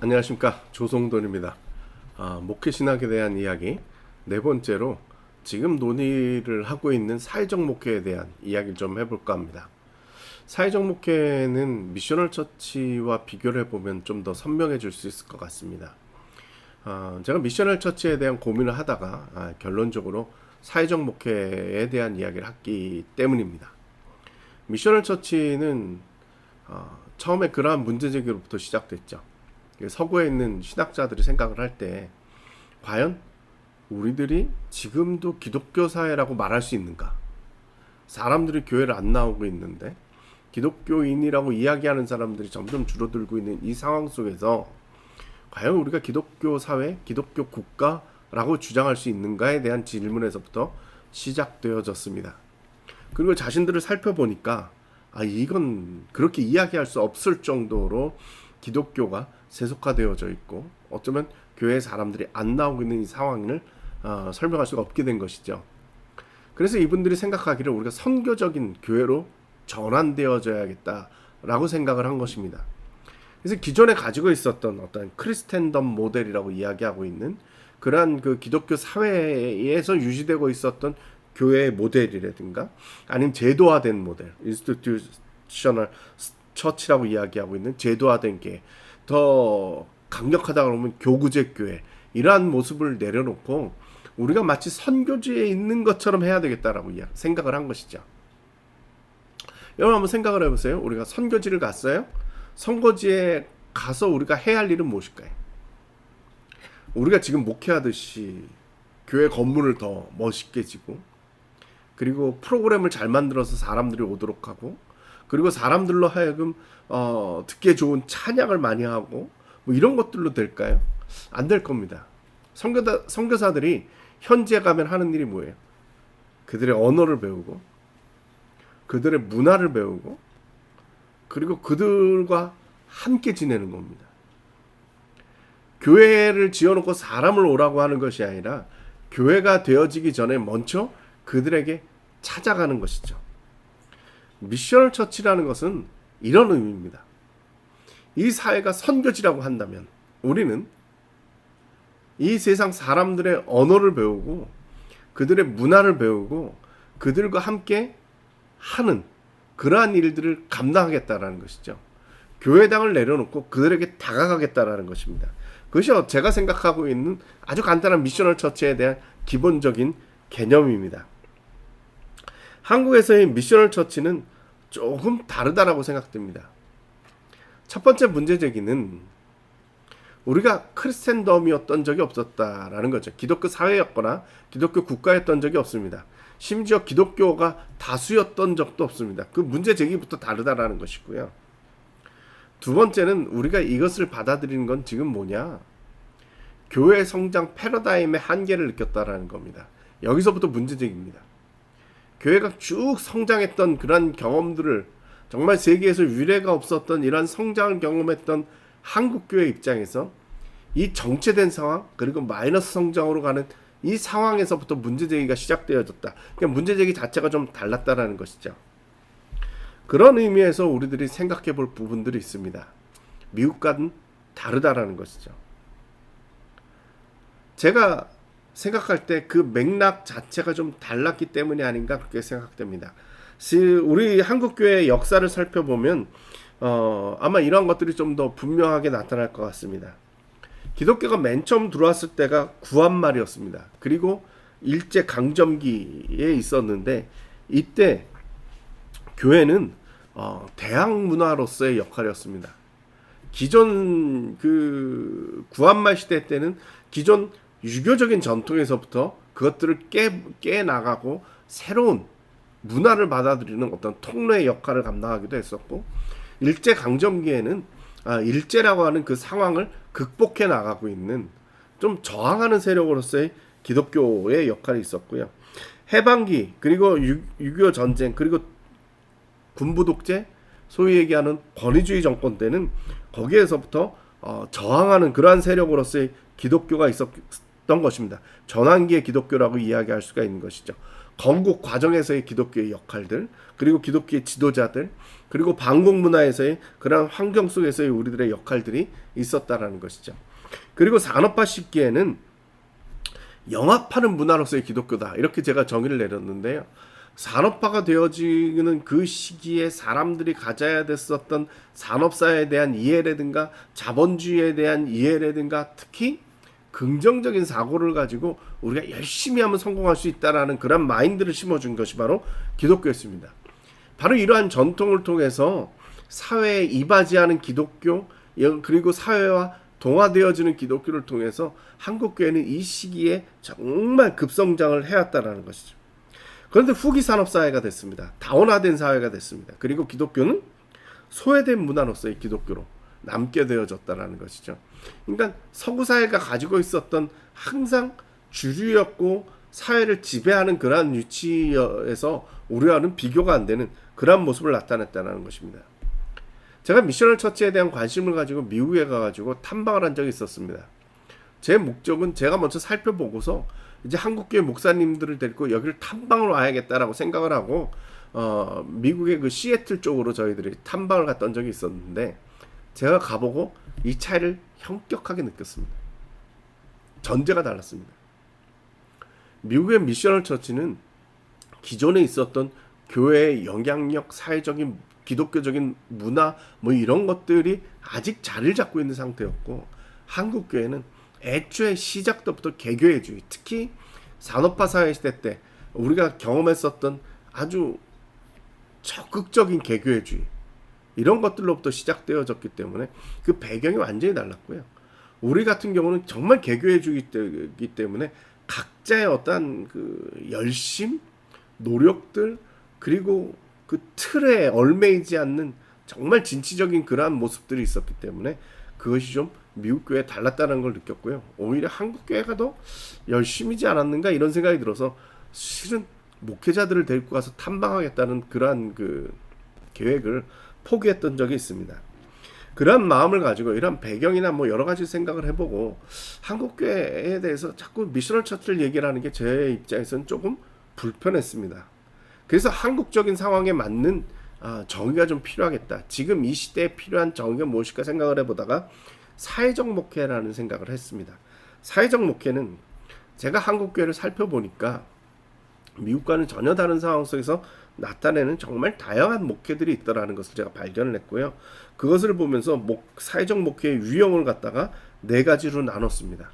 안녕하십니까. 조성돈입니다. 목회신학에 대한 이야기 네 번째로 지금 논의를 하고 있는 사회적 목회에 대한 이야기를 좀 해볼까 합니다. 사회적 목회는 미셔널 처치와 비교를 해보면 좀 더 선명해질 수 있을 것 같습니다. 제가 미셔널 처치에 대한 고민을 하다가 결론적으로 사회적 목회에 대한 이야기를 했기 때문입니다. 미셔널 처치는 처음에 그러한 문제제기로부터 시작됐죠. 서구에 있는 신학자들이 생각을 할 때 과연 우리들이 지금도 기독교 사회라고 말할 수 있는가? 사람들이 교회를 안 나오고 있는데 기독교인이라고 이야기하는 사람들이 점점 줄어들고 있는 이 상황 속에서 과연 우리가 기독교 사회, 기독교 국가라고 주장할 수 있는가에 대한 질문에서부터 시작되어졌습니다. 그리고 자신들을 살펴보니까 이건 그렇게 이야기할 수 없을 정도로 기독교가 세속화되어져 있고 어쩌면 교회 사람들이 안 나오고 있는 이 상황을 설명할 수가 없게 된 것이죠. 그래서 이분들이 생각하기를 우리가 선교적인 교회로 전환되어져야겠다라고 생각을 한 것입니다. 그래서 기존에 가지고 있었던 어떤 크리스텐덤 모델이라고 이야기하고 있는 그러한 그 기독교 사회에서 유지되고 있었던 교회의 모델이라든가 아니면 제도화된 모델, 인스티튜셔널 처치라고 이야기하고 있는 제도화된 게 더 강력하다 그러면 교구제 교회 이러한 모습을 내려놓고 우리가 마치 선교지에 있는 것처럼 해야 되겠다라고 생각을 한 것이죠. 여러분 한번 생각을 해보세요. 우리가 선교지를 갔어요. 선교지에 가서 우리가 해야 할 일은 무엇일까요? 우리가 지금 목회하듯이 교회 건물을 더 멋있게 지고 그리고 프로그램을 잘 만들어서 사람들이 오도록 하고 그리고 사람들로 하여금 듣기에 좋은 찬양을 많이 하고 뭐 이런 것들로 될까요? 안 될 겁니다. 선교사들이 현지에 가면 하는 일이 뭐예요? 그들의 언어를 배우고 그들의 문화를 배우고 그리고 그들과 함께 지내는 겁니다. 교회를 지어놓고 사람을 오라고 하는 것이 아니라 교회가 되어지기 전에 먼저 그들에게 찾아가는 것이죠. 미셔널 처치라는 것은 이런 의미입니다. 이 사회가 선교지라고 한다면 우리는 이 세상 사람들의 언어를 배우고 그들의 문화를 배우고 그들과 함께 하는 그러한 일들을 감당하겠다라는 것이죠. 교회당을 내려놓고 그들에게 다가가겠다라는 것입니다. 그것이 제가 생각하고 있는 아주 간단한 미셔널 처치에 대한 기본적인 개념입니다. 한국에서의 미셔널 처치는 조금 다르다라고 생각됩니다. 첫 번째 문제 제기는 우리가 크리스텐덤이었던 적이 없었다라는 거죠. 기독교 사회였거나 기독교 국가였던 적이 없습니다. 심지어 기독교가 다수였던 적도 없습니다. 그 문제 제기부터 다르다라는 것이고요. 두 번째는 우리가 이것을 받아들이는 건 지금 뭐냐? 교회 성장 패러다임의 한계를 느꼈다라는 겁니다. 여기서부터 문제 제기입니다. 교회가 쭉 성장했던 그런 경험들을 정말 세계에서 유례가 없었던 이런 성장을 경험했던 한국교회 입장에서 이 정체된 상황 그리고 마이너스 성장으로 가는 이 상황에서부터 문제제기가 시작되어졌다. 그러니까 문제제기 자체가 좀 달랐다라는 것이죠. 그런 의미에서 우리들이 생각해 볼 부분들이 있습니다. 미국과는 다르다라는 것이죠. 제가 생각할 때 그 맥락 자체가 좀 달랐기 때문이 아닌가 그렇게 생각됩니다. 우리 한국교회의 역사를 살펴보면 아마 이러한 것들이 좀 더 분명하게 나타날 것 같습니다. 기독교가 맨 처음 들어왔을 때가 구한말이었습니다. 그리고 일제강점기에 있었는데 이때 교회는 대학 문화로서의 역할이었습니다. 기존 그 구한말 시대 때는 기존 유교적인 전통에서부터 그것들을 깨 나가고 새로운 문화를 받아들이는 어떤 통로의 역할을 감당하기도 했었고 일제강점기에는 일제라고 하는 그 상황을 극복해 나가고 있는 좀 저항하는 세력으로서의 기독교의 역할이 있었고요. 해방기 그리고 6.25 전쟁 그리고 군부 독재 소위 얘기하는 권위주의 정권 때는 거기에서부터 저항하는 그러한 세력으로서의 기독교가 있었던 것입니다. 전환기의 기독교라고 이야기할 수가 있는 것이죠. 건국 과정에서의 기독교의 역할들, 그리고 기독교의 지도자들, 그리고 방공 문화에서의 그런 환경 속에서의 우리들의 역할들이 있었다라는 것이죠. 그리고 산업화 시기에는 영합하는 문화로서의 기독교다, 이렇게 제가 정의를 내렸는데요. 산업화가 되어지는 그 시기에 사람들이 가져야 됐었던 산업사에 대한 이해라든가 자본주의에 대한 이해라든가 특히 긍정적인 사고를 가지고 우리가 열심히 하면 성공할 수 있다라는 그런 마인드를 심어준 것이 바로 기독교였습니다. 바로 이러한 전통을 통해서 사회에 이바지하는 기독교, 그리고 사회와 동화되어지는 기독교를 통해서 한국교회는 이 시기에 정말 급성장을 해왔다라는 것이죠. 그런데 후기 산업사회가 됐습니다. 다원화된 사회가 됐습니다. 그리고 기독교는 소외된 문화로서의 기독교로 남게 되어졌다라는 것이죠. 그러니까 서구 사회가 가지고 있었던 항상 주류였고 사회를 지배하는 그러한 위치에서 우리와는 비교가 안 되는 그러한 모습을 나타냈다는 것입니다. 제가 미셔널 처치에 대한 관심을 가지고 미국에 가가지고 탐방을 한 적이 있었습니다. 제 목적은 제가 먼저 살펴보고서 이제 한국교회 목사님들을 데리고 여기를 탐방을 와야겠다라고 생각을 하고 미국의 그 시애틀 쪽으로 저희들이 탐방을 갔던 적이 있었는데 제가 가보고 이 차이를 현격하게 느꼈습니다. 전제가 달랐습니다. 미국의 미셔널 처치는 기존에 있었던 교회의 영향력, 사회적인 기독교적인 문화 뭐 이런 것들이 아직 자리를 잡고 있는 상태였고, 한국 교회는 애초에 시작 때부터 개교회주의, 특히 산업화 사회 시대 때 우리가 경험했었던 아주 적극적인 개교회주의 이런 것들로부터 시작되어졌기 때문에 그 배경이 완전히 달랐고요. 우리 같은 경우는 정말 개교회주의이기 때문에 각자의 어떤 그 열심, 노력들, 그리고 그 틀에 얽매이지 않는 정말 진취적인 그러한 모습들이 있었기 때문에 그것이 좀 미국 교회에 달랐다는 걸 느꼈고요. 오히려 한국 교회가 더 열심이지 않았는가 이런 생각이 들어서 실은 목회자들을 데리고 가서 탐방하겠다는 그러한 그 계획을 포기했던 적이 있습니다. 그런 마음을 가지고 이런 배경이나 뭐 여러 가지 생각을 해보고 한국 교회에 대해서 자꾸 미셔널 처치를 얘기를 하는 게 제 입장에서는 조금 불편했습니다. 그래서 한국적인 상황에 맞는 정의가 좀 필요하겠다. 지금 이 시대에 필요한 정의가 무엇일까 생각을 해보다가 사회적 목회라는 생각을 했습니다. 사회적 목회는 제가 한국교회를 살펴보니까 미국과는 전혀 다른 상황 속에서 나타내는 정말 다양한 목회들이 있다라는 것을 제가 발견을 했고요. 그것을 보면서 사회적 목회의 유형을 갖다가 4가지로 나눴습니다.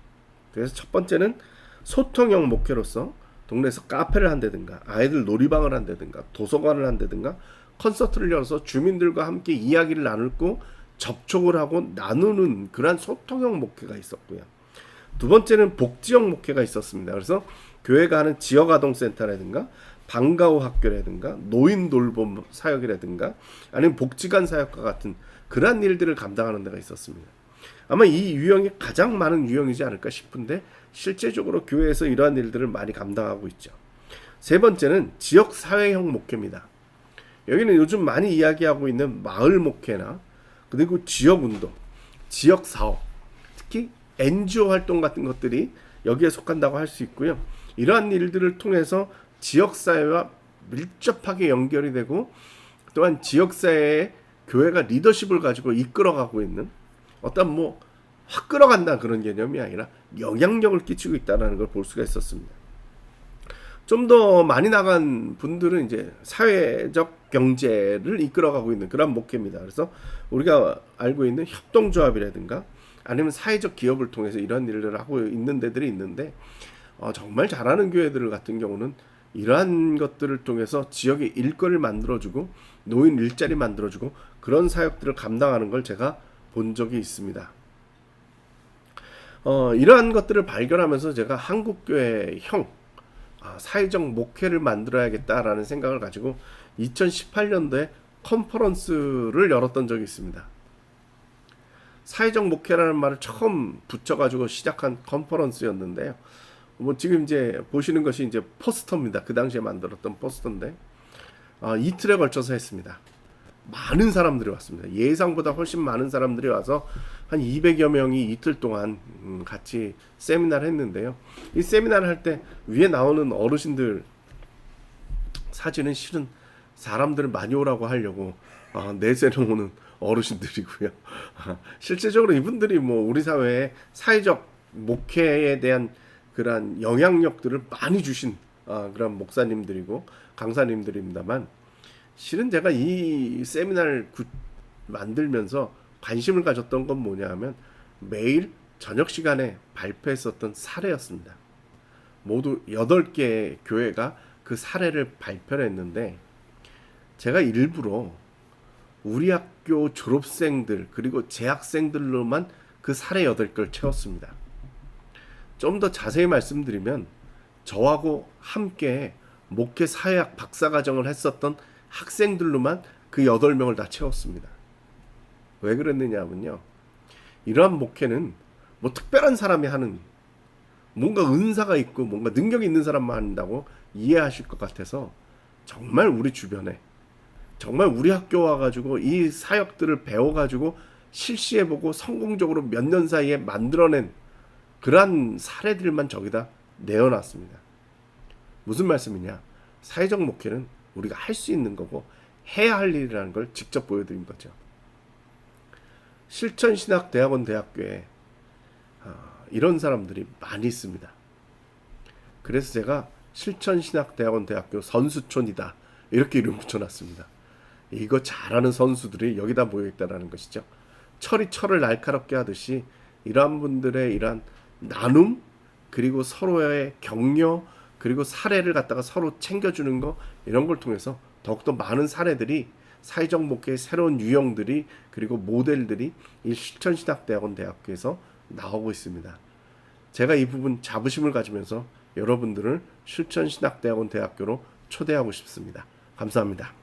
그래서 첫 번째는 소통형 목회로서 동네에서 카페를 한다든가 아이들 놀이방을 한다든가 도서관을 한다든가 콘서트를 열어서 주민들과 함께 이야기를 나누고 접촉을 하고 나누는 그러한 소통형 목회가 있었고요. 두 번째는 복지형 목회가 있었습니다. 그래서 교회가 하는 지역아동센터라든가 방과후 학교라든가 노인 돌봄 사역이라든가 아니면 복지관 사역과 같은 그러한 일들을 감당하는 데가 있었습니다. 아마 이 유형이 가장 많은 유형이지 않을까 싶은데 실제적으로 교회에서 이러한 일들을 많이 감당하고 있죠. 세 번째는 지역사회형 목회입니다. 여기는 요즘 많이 이야기하고 있는 마을 목회나 그리고 지역운동, 지역사업, 특히 NGO 활동 같은 것들이 여기에 속한다고 할 수 있고요. 이러한 일들을 통해서 지역사회와 밀접하게 연결이 되고 또한 지역사회에 교회가 리더십을 가지고 이끌어가고 있는 어떤 확 끌어간다 그런 개념이 아니라 영향력을 끼치고 있다는 걸 볼 수가 있었습니다. 좀 더 많이 나간 분들은 이제 사회적 경제를 이끌어가고 있는 그런 목회입니다. 그래서 우리가 알고 있는 협동조합이라든가 아니면 사회적 기업을 통해서 이런 일을 하고 있는 데들이 있는데 정말 잘하는 교회들 같은 경우는 이러한 것들을 통해서 지역의 일거리를 만들어주고 노인 일자리 만들어주고 그런 사역들을 감당하는 걸 제가 본 적이 있습니다. 이러한 것들을 발견하면서 제가 한국교회형 사회적 목회를 만들어야겠다라는 생각을 가지고 2018년도에 컨퍼런스를 열었던 적이 있습니다. 사회적 목회라는 말을 처음 붙여가지고 시작한 컨퍼런스였는데요. 지금 이제 보시는 것이 이제 포스터입니다. 그 당시에 만들었던 포스터인데 이틀에 걸쳐서 했습니다. 많은 사람들이 왔습니다. 예상보다 훨씬 많은 사람들이 와서 한 200여 명이 이틀 동안 같이 세미나를 했는데요. 이 세미나를 할 때 위에 나오는 어르신들 사진은 실은 사람들을 많이 오라고 하려고 내세놓는 어르신들이고요. 실제적으로 이분들이 뭐 우리 사회에 사회적 목회에 대한 그러한 영향력들을 많이 주신 그런 목사님들이고 강사님들입니다만, 실은 제가 이 세미나를 만들면서 관심을 가졌던 건 뭐냐 하면 매일 저녁 시간에 발표했었던 사례였습니다. 모두 8개의 교회가 그 사례를 발표를 했는데, 제가 일부러 우리 학교 졸업생들 그리고 재학생들로만 그 사례 8개를 채웠습니다. 좀 더 자세히 말씀드리면 저하고 함께 목회 사회학 박사과정을 했었던 학생들로만 그 8명을 다 채웠습니다. 왜 그랬느냐면요, 이러한 목회는 뭐 특별한 사람이 하는, 뭔가 은사가 있고 뭔가 능력이 있는 사람만 한다고 이해하실 것 같아서, 정말 우리 주변에, 정말 우리 학교 와가지고 이 사역들을 배워가지고 실시해보고 성공적으로 몇 년 사이에 만들어낸 그러한 사례들만 저기다 내어놨습니다. 무슨 말씀이냐? 사회적 목회는 우리가 할 수 있는 거고 해야 할 일이라는 걸 직접 보여드린 거죠. 실천신학대학원 대학교에 이런 사람들이 많이 있습니다. 그래서 제가 실천신학대학원 대학교 선수촌이다 이렇게 이름 붙여놨습니다. 이거 잘하는 선수들이 여기다 모여있다는 것이죠. 철이 철을 날카롭게 하듯이 이러한 분들의 이러한 나눔, 그리고 서로의 격려, 그리고 사례를 갖다가 서로 챙겨주는 거, 이런 걸 통해서 더욱더 많은 사례들이, 사회적 목회의 새로운 유형들이, 그리고 모델들이 이 실천신학대학원 대학교에서 나오고 있습니다. 제가 이 부분 자부심을 가지면서 여러분들을 실천신학대학원 대학교로 초대하고 싶습니다. 감사합니다.